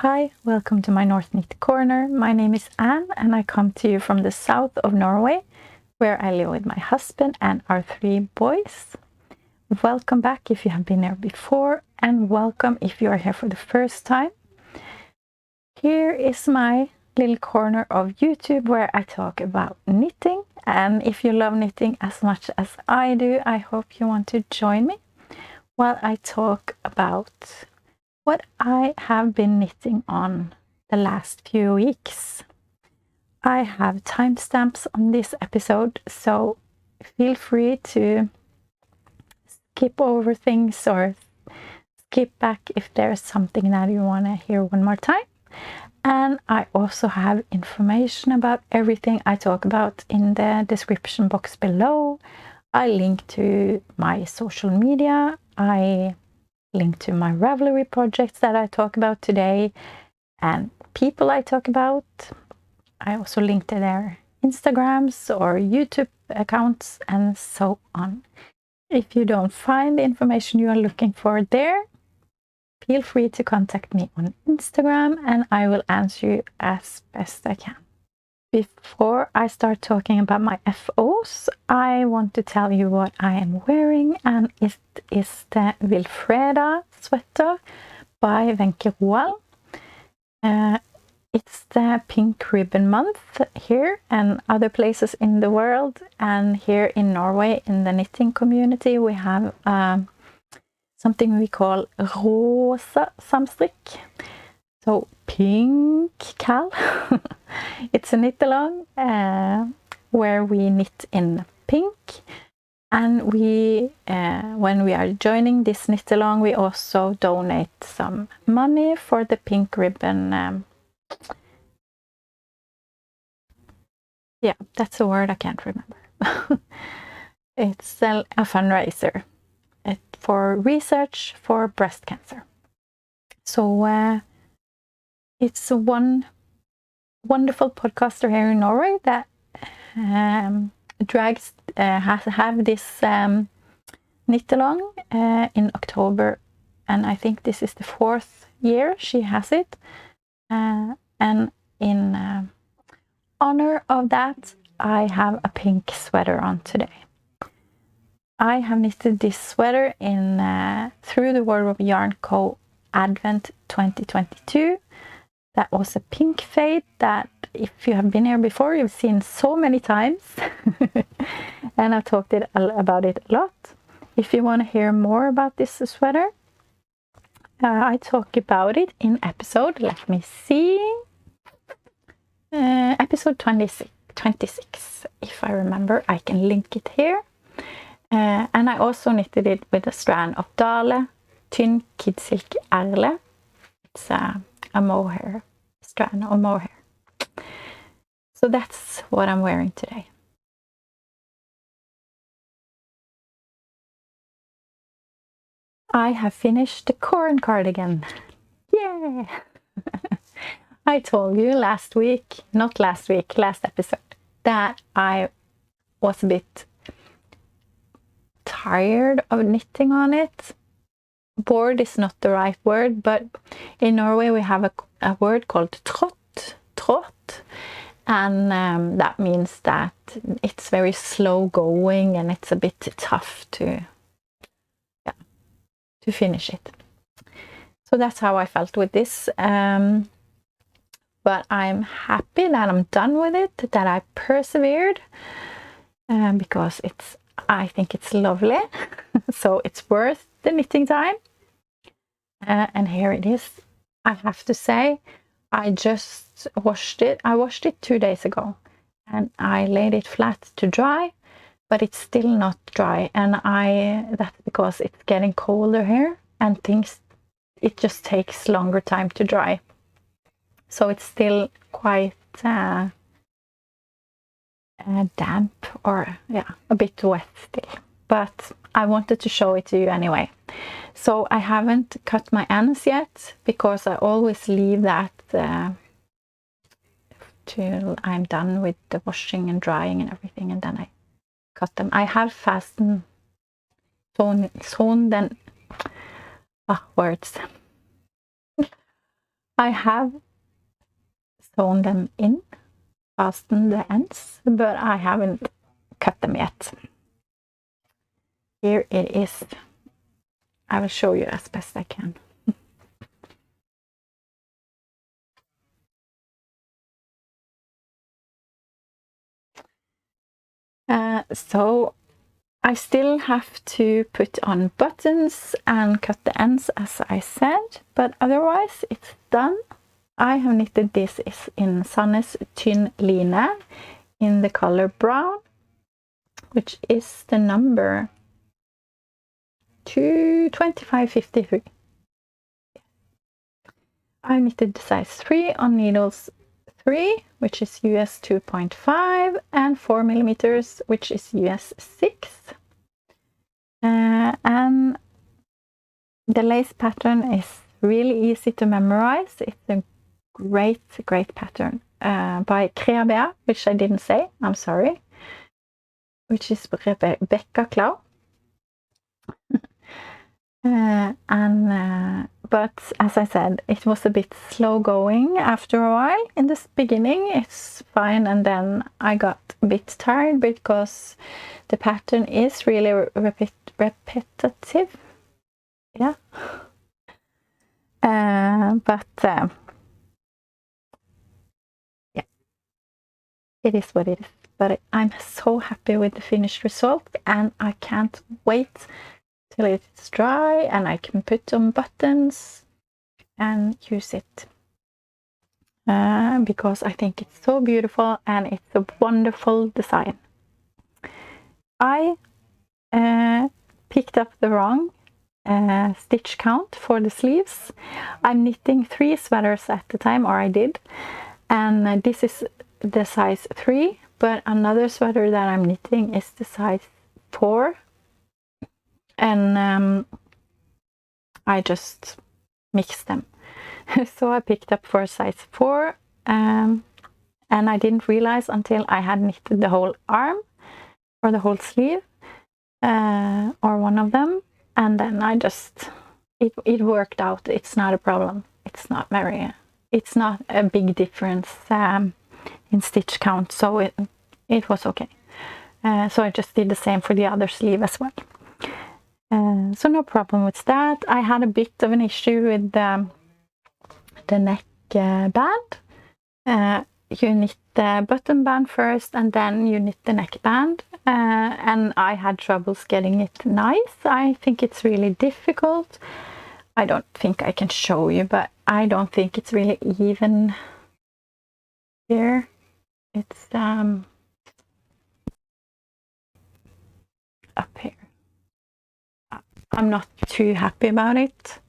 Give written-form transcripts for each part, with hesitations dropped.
Hi, welcome to my North Knit Corner. My name is Anne and I come to you from the south of Norway, where I live with my husband and our 3 boys. Welcome back if you have been there before, and welcome if you are here for the first time. Here is my little corner of YouTube where I talk about knitting, and if you love knitting as much as I do, I hope you want to join me while I talk about what I have been knitting on the last few weeks. I have timestamps on this episode, so feel free to skip over things or skip back if there's something that you want to hear one more time. And I also have information about everything I talk about in the description box below. I link to my social media. I link to my Ravelry projects that I talk about today and people I talk about. I also link to their Instagrams or YouTube accounts and so on. If you don't find the information you are looking for there, feel free to contact me on Instagram and I will answer you as best I can. Before I start talking about my FOs, I want to tell you what I am wearing, and it is the Wilfreda Sweater by Thanx. It's the pink ribbon month here and other places in the world, and here in Norway in the knitting community we have something we call rosa samstrikk. So pink cal. It's a knit along where we knit in pink, and we when we are joining this knit along we also donate some money for the pink ribbon. Yeah, that's a word I can't remember. It's a fundraiser for research for breast cancer. So it's one wonderful podcaster here in Norway that have this knit along in October, and I think this is the 4th year she has it, and in honor of that I have a pink sweater on today. I have knitted this sweater in Through the World of Yarn Co. Advent 2022. That was a pink fade that, if you have been here before, you've seen so many times. And I've talked about it a lot. If you want to hear more about this sweater, I talk about it in episode, let me see, episode 26. If I remember, I can link it here. And I also knitted it with a strand of Dale, Tynn Kidsilk Erle. It's a mohair strand or mohair. So that's what I'm wearing today. I have finished the Corran Cardigan. Yeah! I told you last episode, that I was a bit tired of knitting on it. Bored is not the right word, but in Norway we have a word called trott, and that means that it's very slow going and it's a bit tough to finish it. So that's how I felt with this, but I'm happy that I'm done with it, that I persevered, because I think it's lovely. So it's worth the knitting time. And here it is. I have to say, I just washed it. I washed it 2 days ago and I laid it flat to dry, but it's still not dry, and that's because it's getting colder here and it just takes longer time to dry. So it's still quite damp, or a bit wet still, but I wanted to show it to you anyway. So I haven't cut my ends yet because I always leave that till I'm done with the washing and drying and everything, and then I cut them. I have words. I have sewn them in, fastened the ends, but I haven't cut them yet. Here it is. I will show you as best I can. So I still have to put on buttons and cut the ends as I said, but otherwise it's done. I have knitted this in Sannes Tynn Line in the color brown, which is the number 22553. I knitted the size 3 on needles 3, which is US 2.5, and 4 millimeters, which is US 6. And the lace pattern is really easy to memorize. It's a great pattern by Creabea, which I didn't say, I'm sorry, which is Rebecca Clow. But as I said, it was a bit slow going after a while. In the beginning it's fine, and then I got a bit tired because the pattern is really repetitive. Yeah. Yeah, it is what it is. But I'm so happy with the finished result, and I can't wait till it's dry and I can put on buttons and use it. Because I think it's so beautiful and it's a wonderful design. I picked up the wrong stitch count for the sleeves. I'm knitting 3 sweaters at the time, or I did, and this is the size 3, but another sweater that I'm knitting is the size 4, and I just mixed them. So I picked up for size 4, and I didn't realize until I had knitted the whole arm or the whole sleeve, or one of them, and then I just it worked out. It's not a problem. It's not a big difference in stitch count, so it was okay. So I just did the same for the other sleeve as well. So no problem with that. I had a bit of an issue with the neck band. You knit the button band first and then you knit the neck band, and I had troubles getting it nice. I think it's really difficult. I don't think I can show you, but I don't think it's really even here. It's up here. I'm not too happy about it,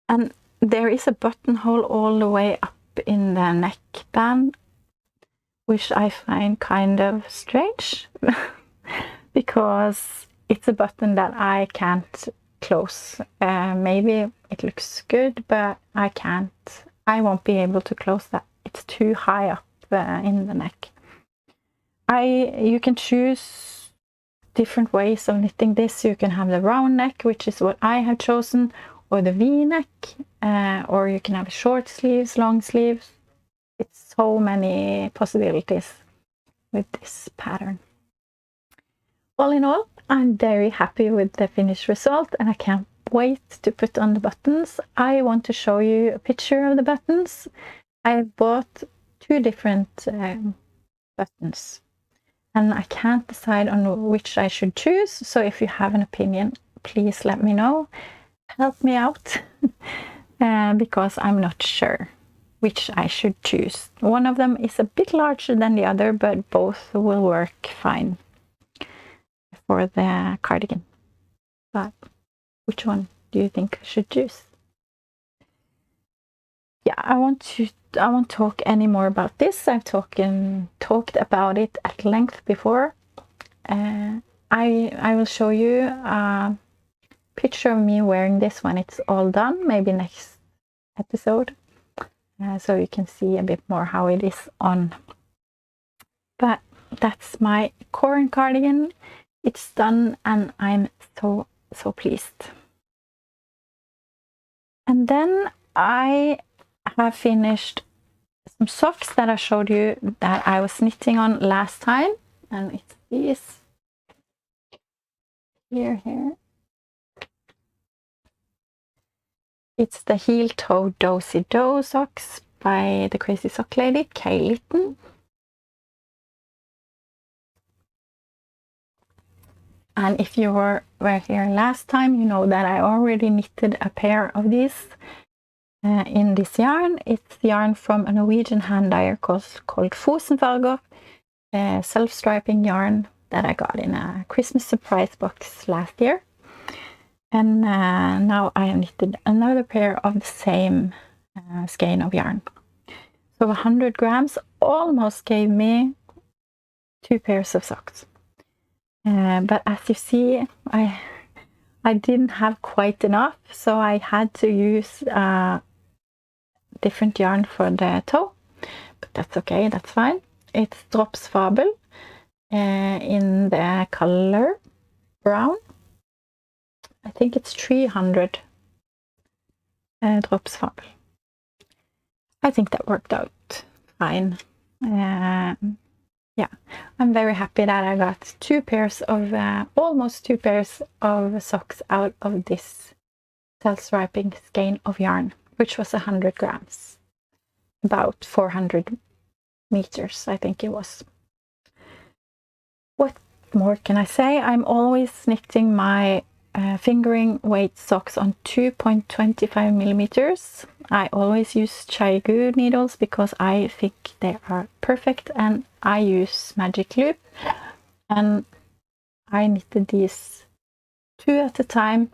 and there is a buttonhole all the way up in the neck band, which I find kind of strange because it's a button that I can't close. Maybe it looks good, but I won't be able to close that. It's too high up in the neck. You can choose different ways of knitting this. You can have the round neck, which is what I have chosen, or the V-neck, or you can have short sleeves, long sleeves. It's so many possibilities with this pattern. All in all, I'm very happy with the finished result, and I can't wait to put on the buttons. I want to show you a picture of the buttons. I bought 2 different buttons, and I can't decide on which I should choose. So if you have an opinion, please let me know. Help me out, because I'm not sure which I should choose. One of them is a bit larger than the other, but both will work fine for the cardigan. But which one do you think I should choose? Yeah, I won't talk any more about this. I've talked about it at length before. I will show you a picture of me wearing this when it's all done, maybe next episode, so you can see a bit more how it is on. But that's my Corran cardigan. It's done, and I'm so pleased. And then I have finished some socks that I showed you that I was knitting on last time, and it's these here. It's the heel toe dozy do socks by the crazy sock lady Kay Litton. And if you were here last time, you know that I already knitted a pair of these in this yarn. It's yarn from a Norwegian hand dyer called Fosenfarger, self-striping yarn that I got in a Christmas surprise box last year. And now I have knitted another pair of the same skein of yarn. So 100 grams almost gave me 2 pairs of socks. But as you see, I didn't have quite enough, so I had to use different yarn for the toe. But that's okay, that's fine. It's Drops Fabel in the color brown. I think it's 300 Drops Fabel. I think that worked out fine. Yeah, I'm very happy that I got 2 pairs of, almost 2 pairs of socks out of this self-striping skein of yarn, which was 100 grams, about 400 meters, I think it was. What more can I say? I'm always knitting my fingering weight socks on 2.25 millimeters. I always use Chaigu needles because I think they are perfect, and I use magic loop, and I knitted these 2 at a time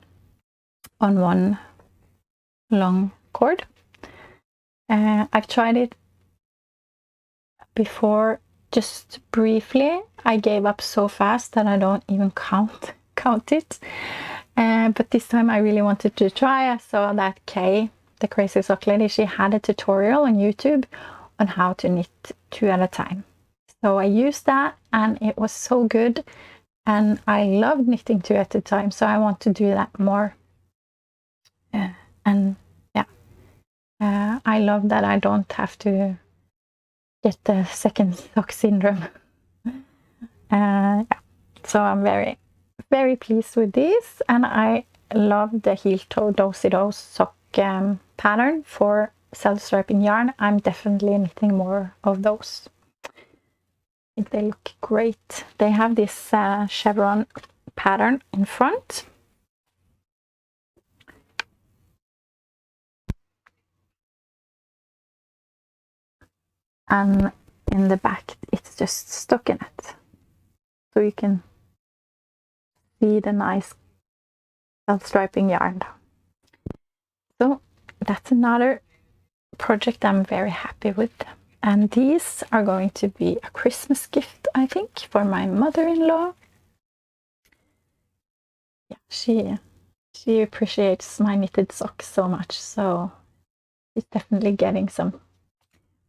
on 1 long cord. I've tried it before just briefly. I gave up so fast that I don't even count it. But this time I really wanted to try. I saw that Kay, the crazy sock lady, she had a tutorial on YouTube on how to knit 2 at a time. So I used that and it was so good, and I love knitting 2 at a time, so I want to do that more. And yeah, I love that I don't have to get the second sock syndrome. Yeah. So I'm very pleased with this, and I love the heel toe dozy do sock pattern for self-striping yarn. I'm definitely knitting more of those. I think they look great. They have this chevron pattern in front. And in the back, it's just stockinette. So you can see the nice self-striping yarn. So that's another project I'm very happy with. And these are going to be a Christmas gift, I think, for my mother-in-law. Yeah, she appreciates my knitted socks so much, so she's definitely getting some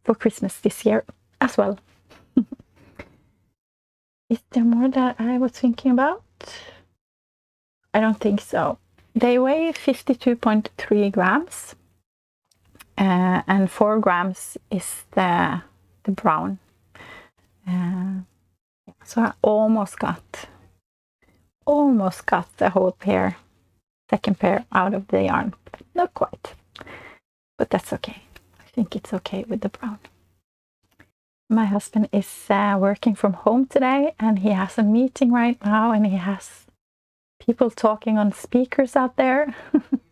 for Christmas this year as well. Is there more that I was thinking about? I don't think so. They weigh 52.3 grams. And 4 grams is the brown. So I almost got the whole pair, second pair out of the yarn. Not quite, but that's okay. I think it's okay with the brown. My husband is working from home today, and he has a meeting right now, and he has people talking on speakers out there.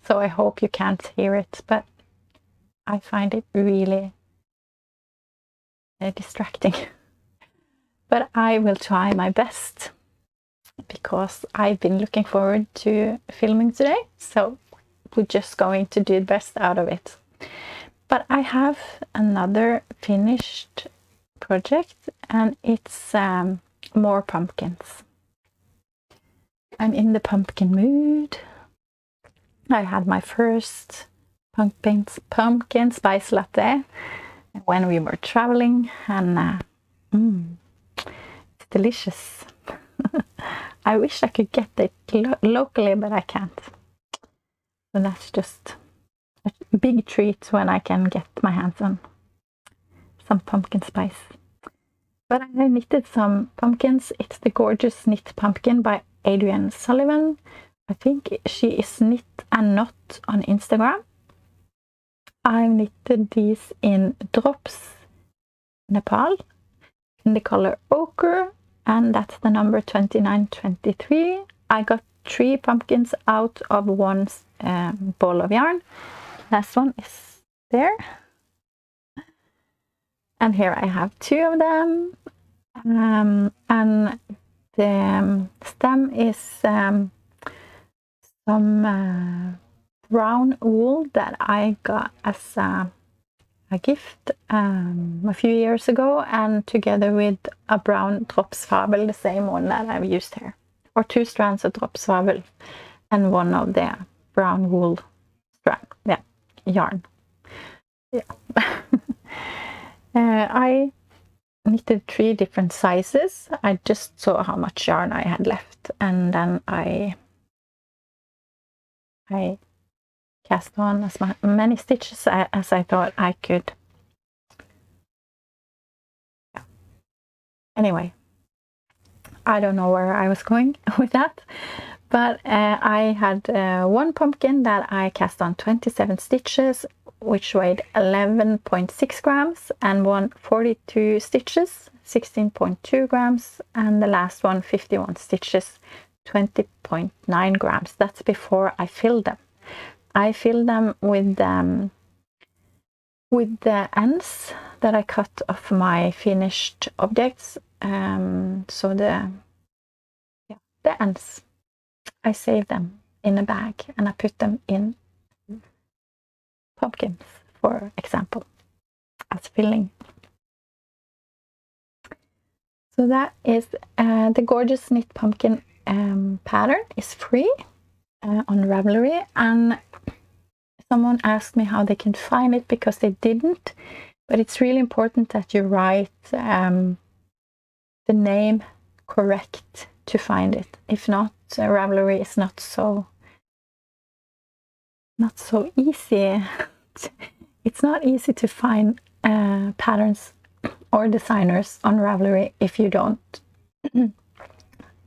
So I hope you can't hear it, but I find it really distracting. But I will try my best because I've been looking forward to filming today. So we're just going to do the best out of it. But I have another finished project, and it's more pumpkins. I'm in the pumpkin mood. I had my first pumpkin spice latte when we were traveling, and it's delicious. I wish I could get it locally, but I can't. So that's just a big treat when I can get my hands on some pumpkin spice. But I knitted some pumpkins. It's the Gourdgeous Knit Pumpkin by Adrienne Sullivan. I think she is Knit and Knot on Instagram. I knitted these in Drops Nepal in the color ochre, and that's the number 2923. I got 3 pumpkins out of one ball of yarn. Last one is there. And here I have 2 of them. And the stem is some brown wool that I got as a gift a few years ago, and together with a brown Drops Fabel, the same one that I've used here, or 2 strands of Drops Fabel and one of the brown wool yarn. I knitted 3 different sizes. I just saw how much yarn I had left, and then I cast on as many stitches as I thought I could. Anyway, I don't know where I was going with that, but I had one pumpkin that I cast on 27 stitches, which weighed 11.6 grams, and one 42 stitches, 16.2 grams, and the last one 51 stitches, 20.9 grams. That's before I filled them. I filled them with the ends that I cut off my finished objects. So the ends, I saved them in a bag and I put them in pumpkins, for example, as filling. So that is the Gourdgeous Knit Pumpkin pattern is free on Ravelry, and someone asked me how they can find it because they didn't, but it's really important that you write the name correct to find it. If not, Ravelry is not so easy. It's not easy to find patterns or designers on Ravelry if you don't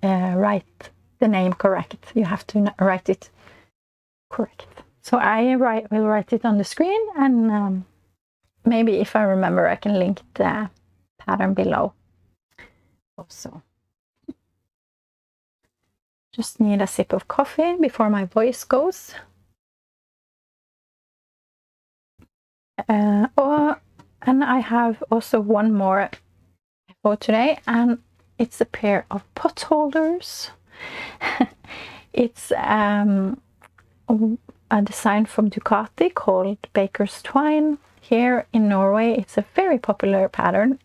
write the name correct. You have to write it correct. So I will write it on the screen, and maybe if I remember I can link the pattern below also. Just need a sip of coffee before my voice goes. And I have also one more for today, and it's a pair of pot holders. It's a design from Ducati called Baker's Twine. Here in Norway, it's a very popular pattern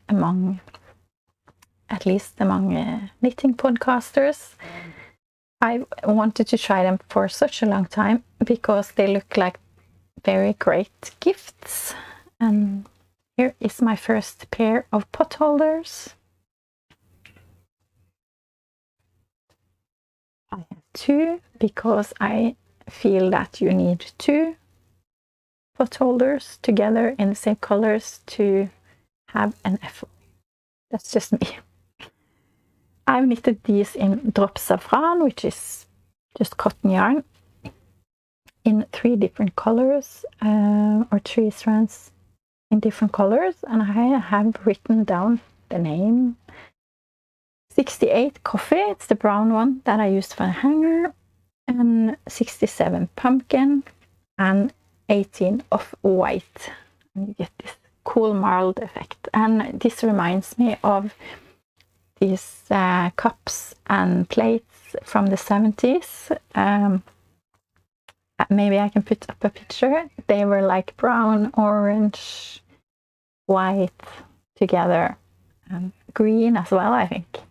at least among knitting podcasters. I wanted to try them for such a long time because they look like very great gifts. And here is my first pair of pot holders. I have 2 because I feel that you need 2 pot holders together in the same colors to have an effort. That's just me. I've knitted these in Drop Saffron, which is just cotton yarn, in 3 different colors, or 3 strands in different colors, and I have written down the name. 68 Coffee, it's the brown one that I used for the hanger, and 67 Pumpkin, and 18 of White. And you get this cool marled effect, and this reminds me of these cups and plates from the 70s. Maybe I can put up a picture. They were like brown, orange, white together, and green as well, I think.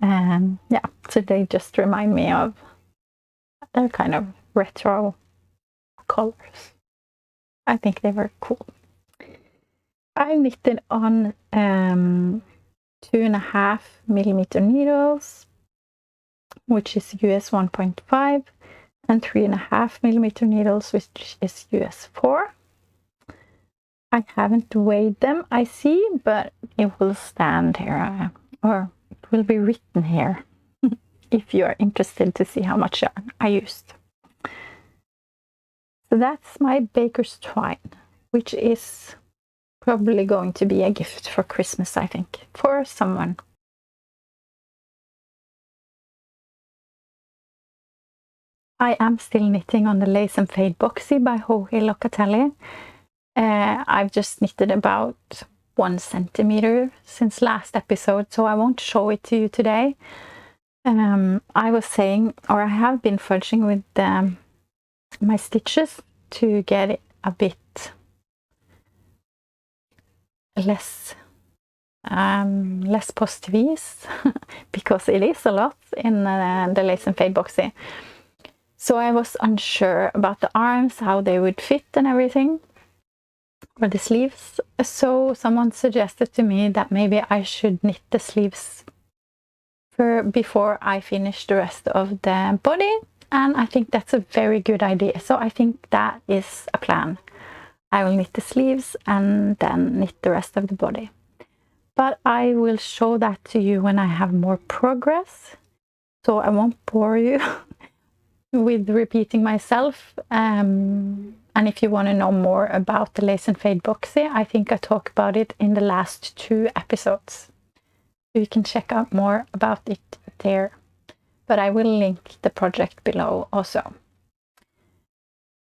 Yeah, so they just remind me of, they're kind of retro colors. I think they were cool. I knitted on 2.5 millimeter needles, which is US 1.5, and 3.5 millimeter needles, which is US 4. I haven't weighed them, I see, but it will stand here, or it will be written here if you are interested to see how much yarn I used. So that's my baker's twine, which is probably going to be a gift for Christmas, I think, for someone. I am still knitting on the Lace and Fade Boxy by Jorge Locatelli. I've just knitted about 1 centimeter since last episode, so I won't show it to you today. I was saying, or I have been fudging with my stitches to get it a bit less positive ease because it is a lot in the Lace and Fade Boxy. So I was unsure about the arms, how they would fit and everything, or the sleeves. So someone suggested to me that maybe I should knit the sleeves before I finish the rest of the body, and I think that's a very good idea. So I think that is a plan. I will knit the sleeves and then knit the rest of the body. But I will show that to you when I have more progress, so I won't bore you with repeating myself. And if you want to know more about the Lace and Fade Boxy, I think I talk about it in the last 2 episodes. You can check out more about it there, but I will link the project below also.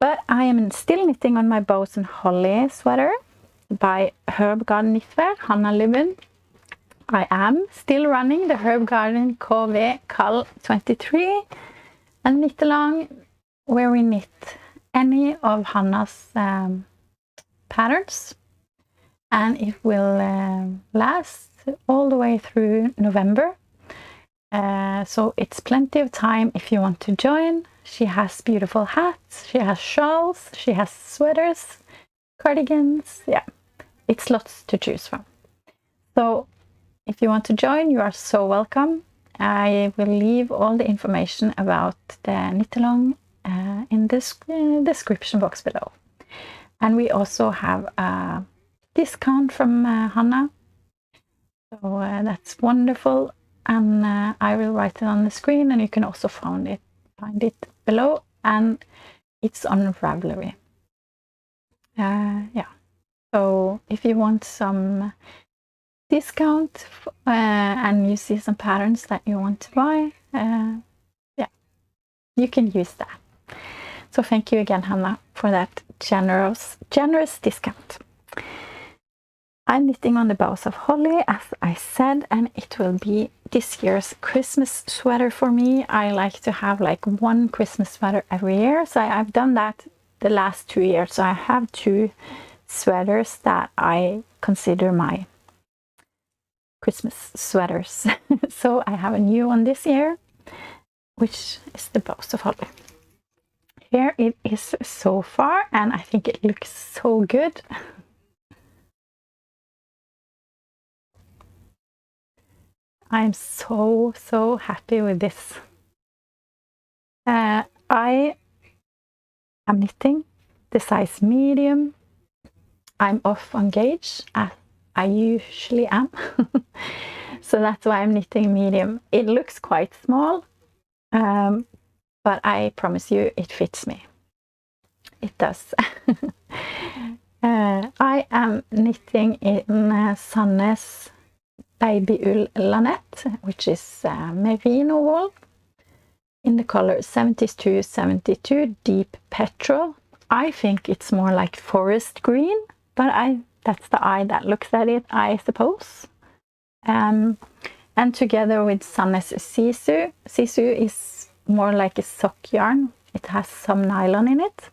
But I am still knitting on my Boughs and Holly sweater by Herbgarden knitwear, Hanna Lubben. I am still running the Herbgarden KV Kall 23 and knit along, where we knit any of Hanna's patterns, and it will last all the way through November. So it's plenty of time if you want to join. She has beautiful hats, she has shawls, she has sweaters, cardigans. Yeah, it's lots to choose from. So if you want to join, you are so welcome. I will leave all the information about the knit along in the description box below. And we also have a discount from Hanna. So that's wonderful, and I will write it on the screen, and you can also find it below, and it's on Ravelry. Yeah, so if you want some discount and you see some patterns that you want to buy, yeah, you can use that. So thank you again, Hanna, for that generous discount. I'm knitting on the Boughs of Holly, as I said, and it will be this year's Christmas sweater for me. I like to have like 1 Christmas sweater every year, so I've done that the last 2 years. So I have 2 sweaters that I consider my Christmas sweaters. So I have a new one this year, which is the Boughs of Holly. Here it is so far, and I think it looks so good. I'm so happy with this. I am knitting the size medium. I'm off on gauge, as I usually am. So that's why I'm knitting medium. It looks quite small, but I promise you it fits me. It does. I am knitting in Sanne's Baby Ull Lanette, which is merino wool, in the color 7272 Deep Petrol. I think it's more like forest green, but that's the eye that looks at it, I suppose. And together with Sanne's Sisu. Sisu is more like a sock yarn. It has some nylon in it.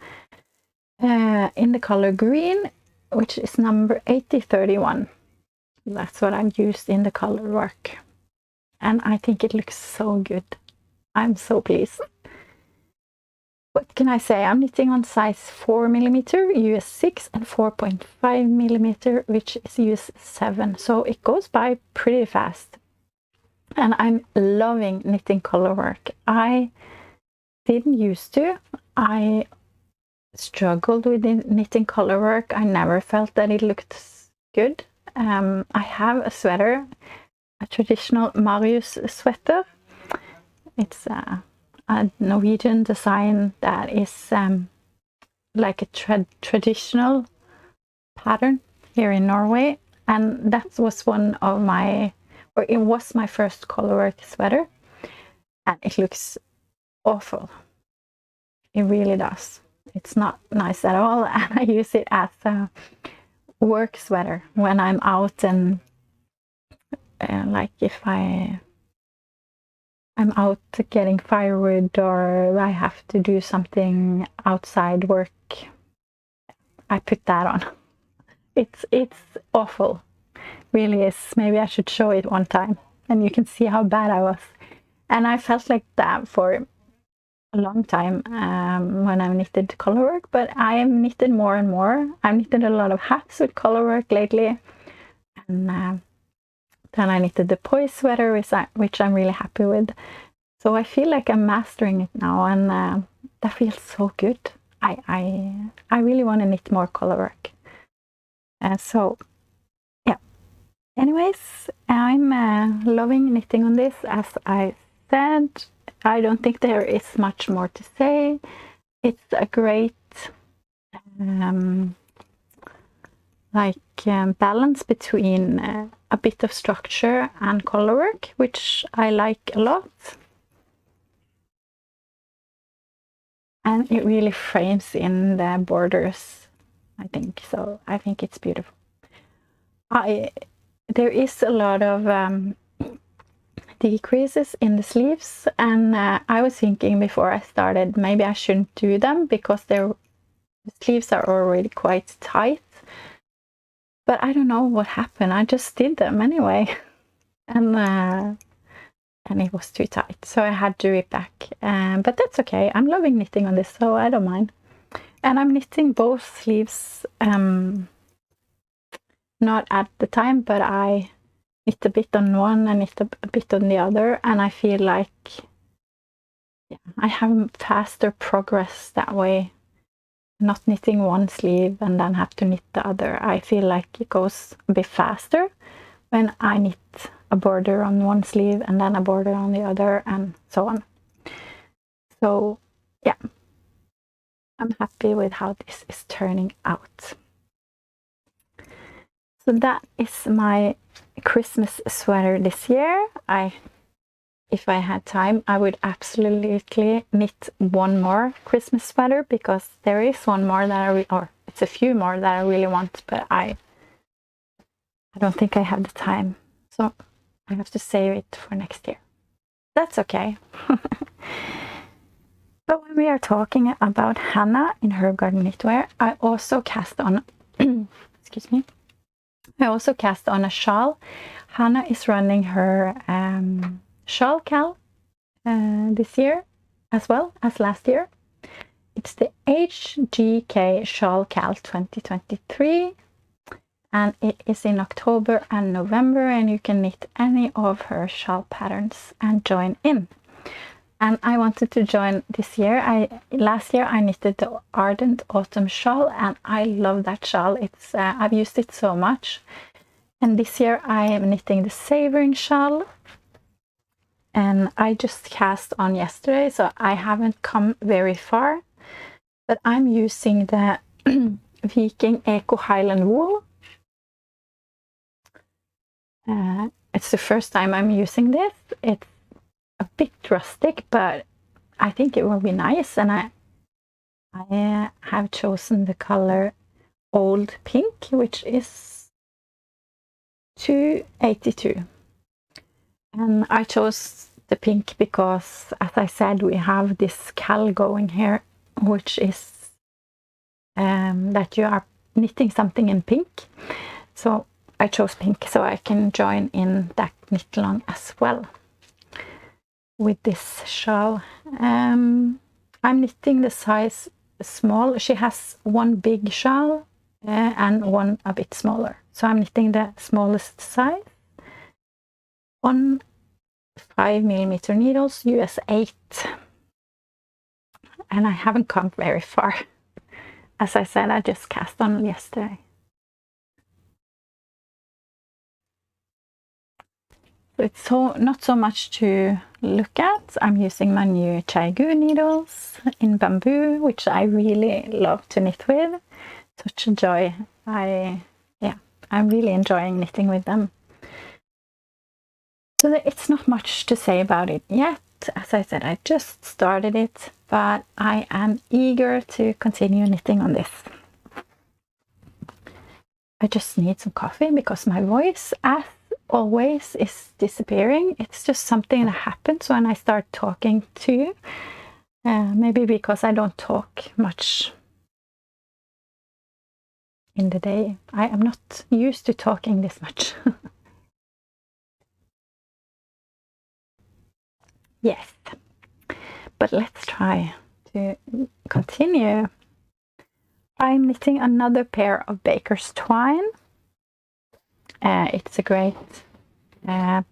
In the color green, which is number 8031. That's what I've used in the color work, and I think it looks so good. I'm so pleased. What can I say? I'm knitting on size 4mm US 6 and 4.5mm, which is US 7, so it goes by pretty fast. And I'm loving knitting color work. I didn't used to. I struggled with knitting color work. I never felt that it looked good. I have a sweater, a traditional Marius sweater. It's a Norwegian design that is like a traditional pattern here in Norway, and that was one of my, or it was my first colorwork sweater, and it looks awful. It really does. It's not nice at all, and I use it as a work sweater when I'm out and like if I'm out getting firewood or I have to do something outside work, I put that on. It's awful, really is. Maybe I should show it one time and you can see how bad I was. And I felt like that for a long time when I knitted colorwork, but I have knitted more and more. I've knitted a lot of hats with colorwork lately, and then I knitted the Poi sweater, which I'm really happy with. So I feel like I'm mastering it now, and that feels so good. I really want to knit more colorwork. So yeah. Anyways, I'm loving knitting on this. As I said, I don't think there is much more to say. It's a great balance between a bit of structure and colorwork, which I like a lot. And it really frames in the borders, I think. So I think it's beautiful. There is a lot of decreases in the sleeves, and I was thinking before I started maybe I shouldn't do them because the sleeves are already quite tight. But I don't know what happened. I just did them anyway, and it was too tight, so I had to rip back. But that's okay. I'm loving knitting on this, so I don't mind. And I'm knitting both sleeves, not at the time, but I knit a bit on one and knit a bit on the other, and I feel like I have faster progress that way. Not knitting one sleeve and then have to knit the other. I feel like it goes a bit faster when I knit a border on one sleeve and then a border on the other, and so on. So yeah, I'm happy with how this is turning out. So that is my Christmas sweater this year. If I had time, I would absolutely knit one more Christmas sweater, because there is one more that or it's a few more that I really want, but I don't think I have the time. So I have to save it for next year. That's okay. But when we are talking about Hannah in Herbgarden knitwear, I also cast on excuse me. I also cast on a shawl. Hannah is running her shawl cal this year as well as last year. It's the HGK shawl cal 2023, and it is in October and November, and you can knit any of her shawl patterns and join in. And I wanted to join this year. Last year I knitted the Ardent Autumn shawl, and I love that shawl. It's I've used it so much. And this year I am knitting the Savoring Shawl, and I just cast on yesterday, so I haven't come very far. But I'm using the Viking Eco Highland wool. It's the first time I'm using this. It's a bit rustic, but I think it will be nice, and I have chosen the color Old Pink, which is 282. And I chose the pink because, as I said, we have this cal going here, which is that you are knitting something in pink. So I chose pink so I can join in that knit along as well with this shawl. I'm knitting the size small. She has one big shawl and one a bit smaller. So I'm knitting the smallest size on 5mm needles, US 8. And I haven't come very far. as I said, I just cast on yesterday. It's not so much to look at. I'm using my new Chaigu needles in bamboo, which I really love to knit with. Such a joy. I'm really enjoying knitting with them. So it's not much to say about it yet. As I said, I just started it, but I am eager to continue knitting on this. I just need some coffee because my voice, as always, is disappearing. It's just something that happens when I start talking to you. Maybe because I don't talk much in the day. I am not used to talking this much. Yes, but let's try to continue. I'm knitting another pair of Baker's Twine. It's a great it's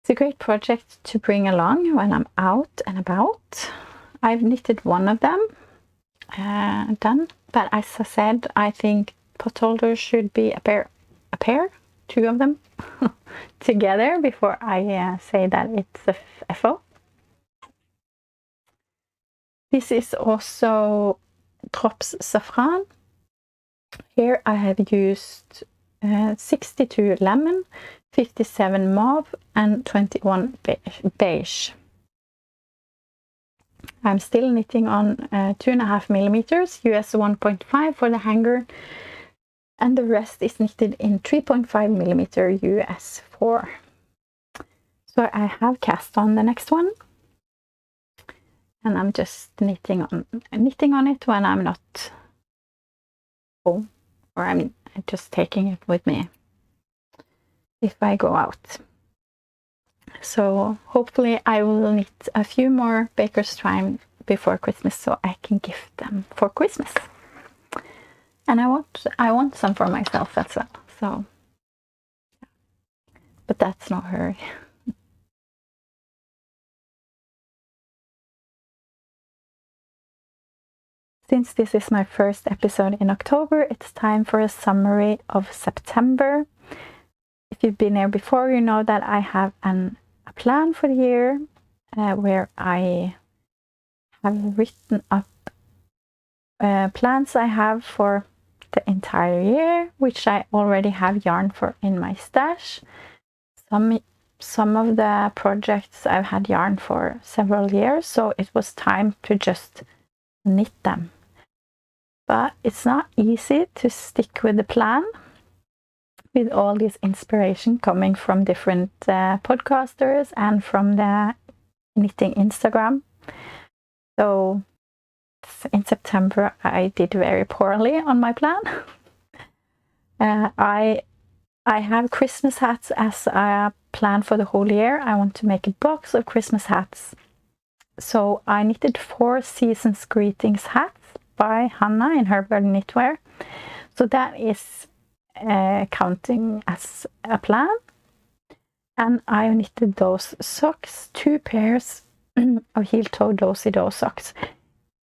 a great project to bring along when I'm out and about. I've knitted one of them done, but as I said, I think pot holders should be a pair, two of them together before I say that it's a FO. This is also Drops Saffron. Here I have used 62 lemon, 57 mauve and 21 beige. I'm still knitting on 2.5 millimeters, US 1.5 for the hanger, and the rest is knitted in 3.5 millimeter US 4. So I have cast on the next one, and I'm just knitting on it when I'm not home, or I'm just taking it with me if I go out. So hopefully I will knit a few more Baker's Twine before Christmas so I can gift them for Christmas. And I want some for myself as well. So, but that's no hurry. Since this is my first episode in October, it's time for a summary of September. If you've been here before, you know that I have a plan for the year where I have written up plans I have for the entire year, which I already have yarn for in my stash. Some of the projects I've had yarn for several years, so it was time to just knit them. But it's not easy to stick with the plan with all this inspiration coming from different podcasters and from the knitting Instagram. So in September I did very poorly on my plan. I have Christmas hats as a plan for the whole year. I want to make a box of Christmas hats. So I knitted 4 Seasons Greetings hats by Hannah in Herbgarden knitwear. So that is counting as a plan. And I knitted those socks, 2 pairs of heel-toe do-si-do socks.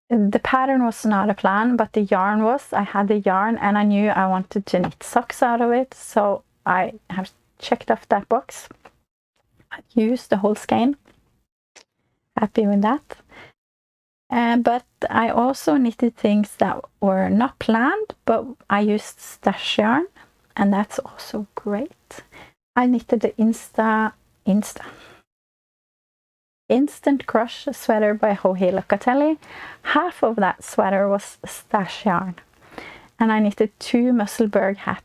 The pattern was not a plan, but the yarn was. I had the yarn and I knew I wanted to knit socks out of it, so I have checked off that box. I've used the whole skein. Happy with that. But I also knitted things that were not planned, but I used stash yarn, and that's also great. I knitted the Instant Crush sweater by Joji Locatelli. Half of that sweater was stash yarn. And I knitted 2 Musselburgh hats,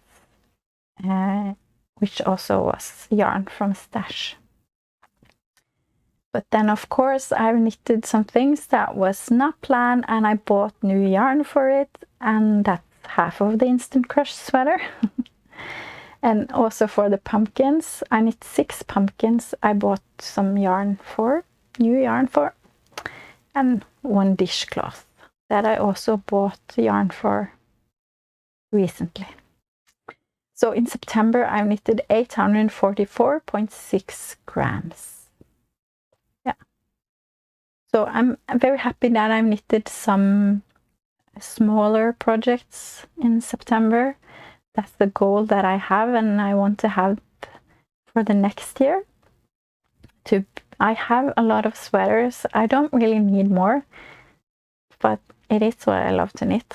which also was yarn from stash. But then of course I knitted some things that was not planned, and I bought new yarn for it, and that's half of the Instant Crush sweater. And also for the pumpkins, I knit 6 pumpkins I bought some yarn for, new yarn for, and 1 dishcloth that I also bought yarn for recently. So in September I knitted 844.6 grams. Yeah. So I'm very happy that I've knitted some smaller projects in September. That's the goal that I have, and I want to have for the next year. I have a lot of sweaters. I don't really need more, but it is what I love to knit.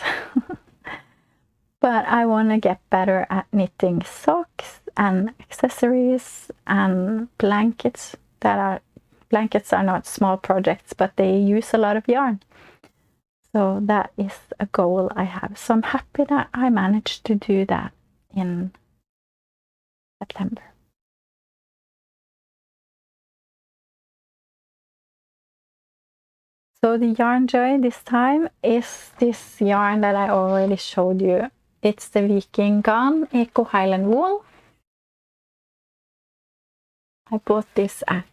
But I want to get better at knitting socks and accessories and blankets. Blankets are not small projects, but they use a lot of yarn. So that is a goal I have. So I'm happy that I managed to do that in September. So the yarn joy this time is this yarn that I already showed you. It's the Viking Garn Eco Highland Wool. I bought this at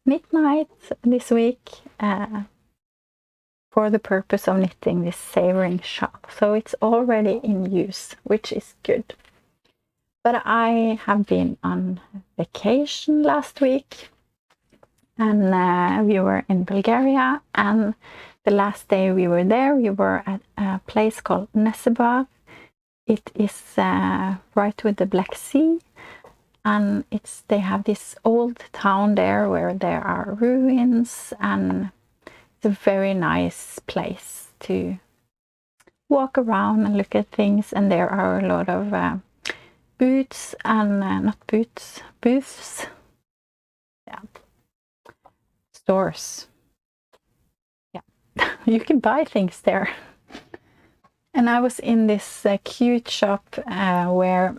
midnight this week for the purpose of knitting this Savoring Shawl. So it's already in use, which is good. But I have been on vacation last week, and we were in Bulgaria, and the last day we were there, we were at a place called Nessebar. It is right with the Black Sea, and they have this old town there where there are ruins, and it's a very nice place to walk around and look at things. And there are a lot of booths and booths. Yeah. Stores. Yeah. You can buy things there. And I was in this cute shop where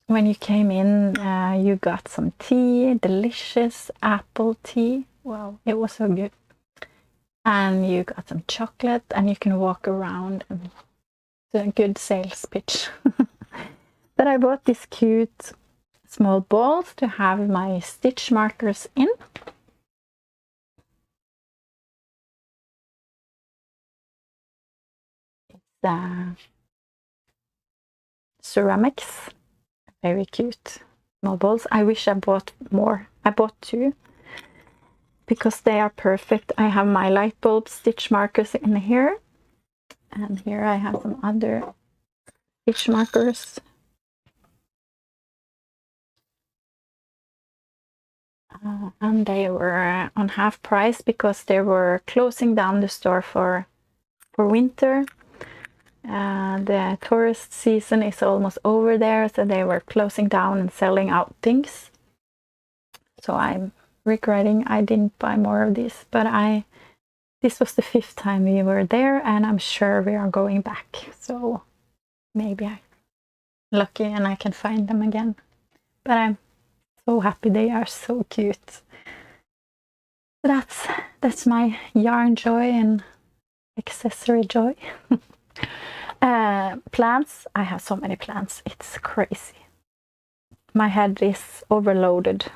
when you came in, you got some tea, delicious apple tea. Wow, it was so good. And you got some chocolate, and you can walk around, and it's a good sales pitch. But I bought these cute small balls to have my stitch markers in. It's ceramics, very cute small balls. I wish I bought more. I bought 2 because they are perfect. I have my light bulb stitch markers in here, and here I have some other stitch markers. And they were on half price because they were closing down the store for winter. The tourist season is almost over there, so they were closing down and selling out things. So I'm regretting I didn't buy more of this, but this was the 5th time we were there, and I'm sure we are going back. So maybe I'm lucky and I can find them again. But I'm so happy. They are so cute. So that's my yarn joy and accessory joy. Plants. I have so many plants. It's crazy. My head is overloaded.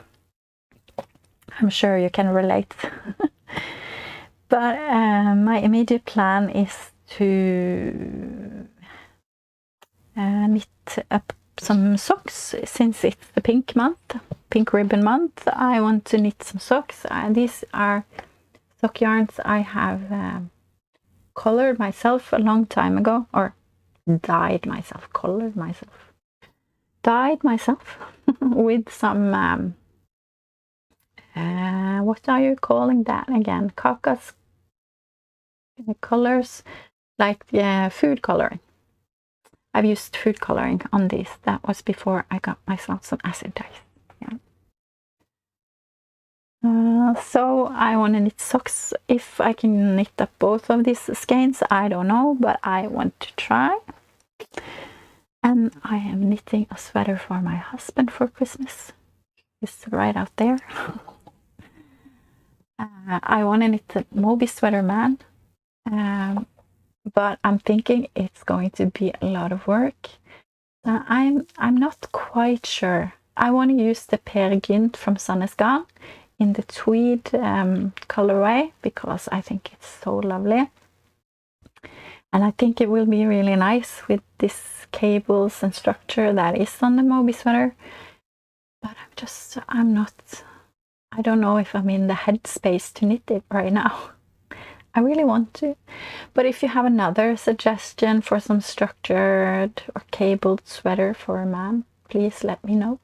I'm sure you can relate. But my immediate plan is to knit up some socks. Since it's the pink ribbon month, I want to knit some socks. These are sock yarns I have colored myself a long time ago, or dyed myself with some what are you calling that again? Caucus colors, like food coloring. I've used food coloring on these. That was before I got myself some acid dyes. Yeah. So I want to knit socks. If I can knit up both of these skeins, I don't know, but I want to try. And I am knitting a sweater for my husband for Christmas. It's right out there. I want to knit a Moby sweater man, but I'm thinking it's going to be a lot of work. I'm not quite sure. I want to use the Peer Gynt from Sandnes in the tweed colorway because I think it's so lovely. And I think it will be really nice with this cables and structure that is on the Moby sweater. But I don't know if I'm in the headspace to knit it right now. I really want to. But if you have another suggestion for some structured or cabled sweater for a man, please let me know.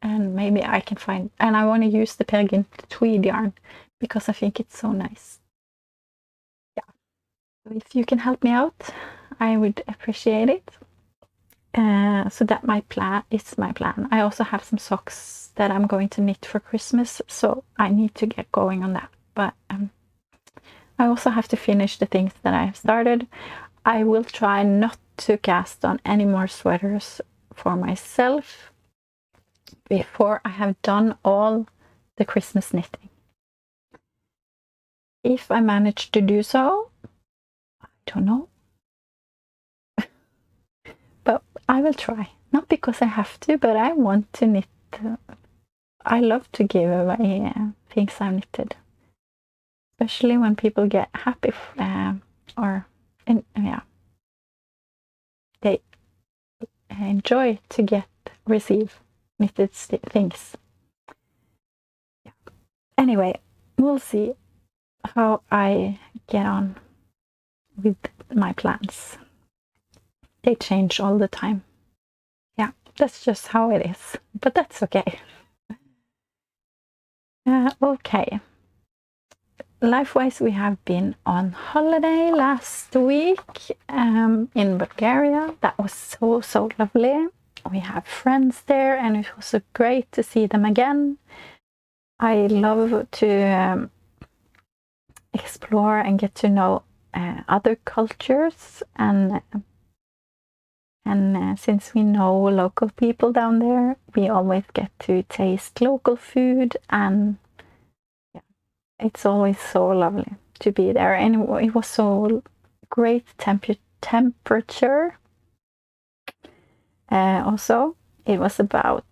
And maybe I can find, and I want to use the Peer Gynt tweed yarn because I think it's so nice. Yeah. So if you can help me out, I would appreciate it. So that is my plan. I also have some socks that I'm going to knit for Christmas, so I need to get going on that. But I also have to finish the things that I have started. I will try not to cast on any more sweaters for myself before I have done all the Christmas knitting. If I manage to do so, I don't know. But I will try. Not because I have to, but I want to knit. I love to give away things I've knitted. Especially when people get happy they enjoy to receive knitted things. Yeah. Anyway, we'll see how I get on with my plans. They change all the time. Yeah, that's just how it is, but that's okay. Okay. Life-wise, we have been on holiday last week in Bulgaria. That was so lovely. We have friends there and it was so great to see them again. I love to explore and get to know other cultures, and since we know local people down there, we always get to taste local food, and yeah, it's always so lovely to be there. And it was so great temperature. Also, it was about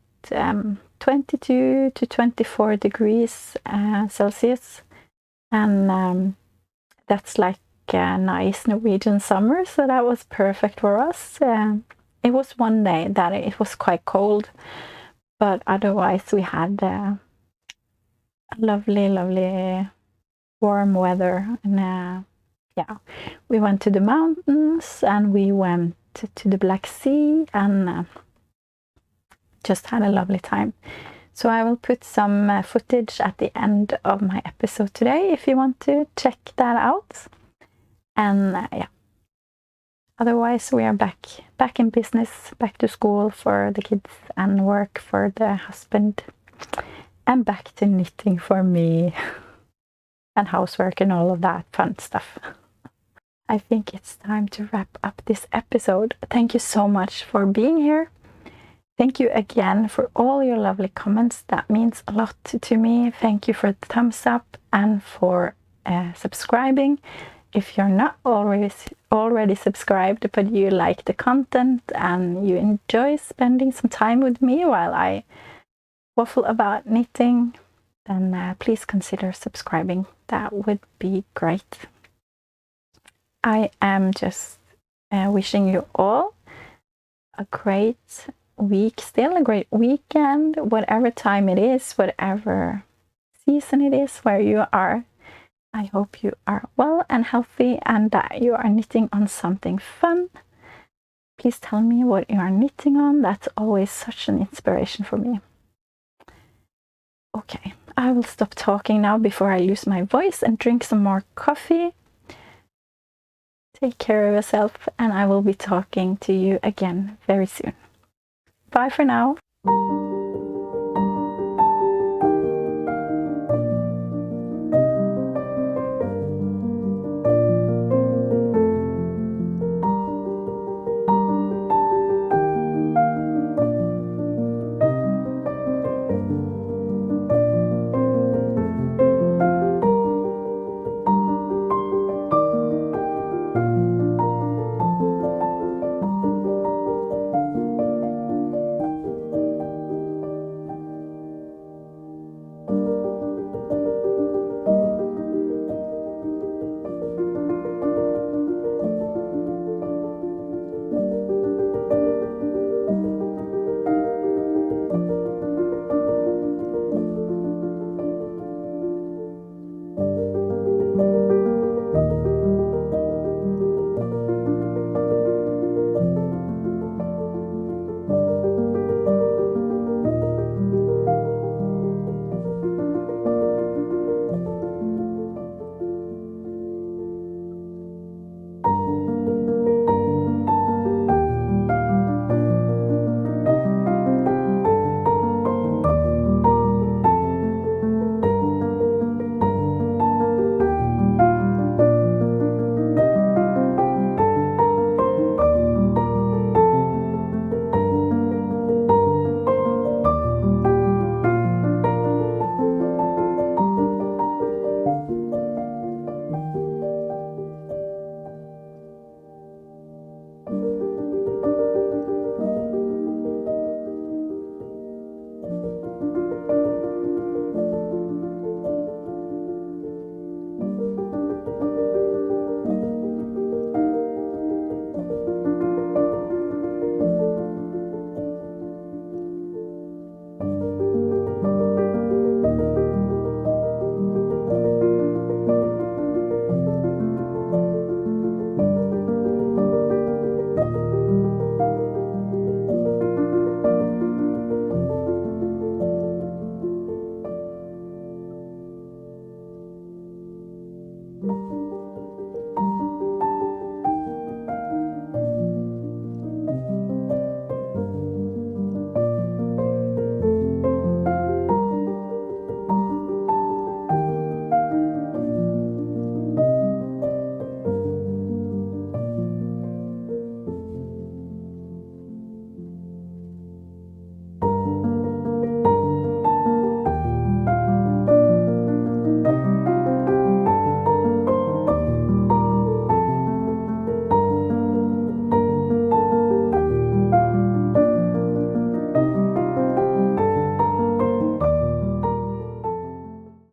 22 to 24 degrees Celsius, and that's like a nice Norwegian summer, so that was perfect for us. It was one day that it was quite cold, but otherwise we had lovely warm weather. And yeah, we went to the mountains and we went to the Black Sea and just had a lovely time. So I will put some footage at the end of my episode today if you want to check that out. And yeah, otherwise we are back in business, back to school for the kids and work for the husband, and back to knitting for me and housework and all of that fun stuff. I think it's time to wrap up this episode. Thank you so much for being here. Thank you again for all your lovely comments. That means a lot to me. Thank you for the thumbs up and for subscribing. If you're not already subscribed, but you like the content and you enjoy spending some time with me while I waffle about knitting, then please consider subscribing. That would be great. I am just wishing you all a great week, still a great weekend, whatever time it is, whatever season it is where you are. I hope you are well and healthy and that you are knitting on something fun. Please tell me what you are knitting on. That's always such an inspiration for me. Okay, I will stop talking now before I lose my voice and drink some more coffee. Take care of yourself, and I will be talking to you again very soon. Bye for now.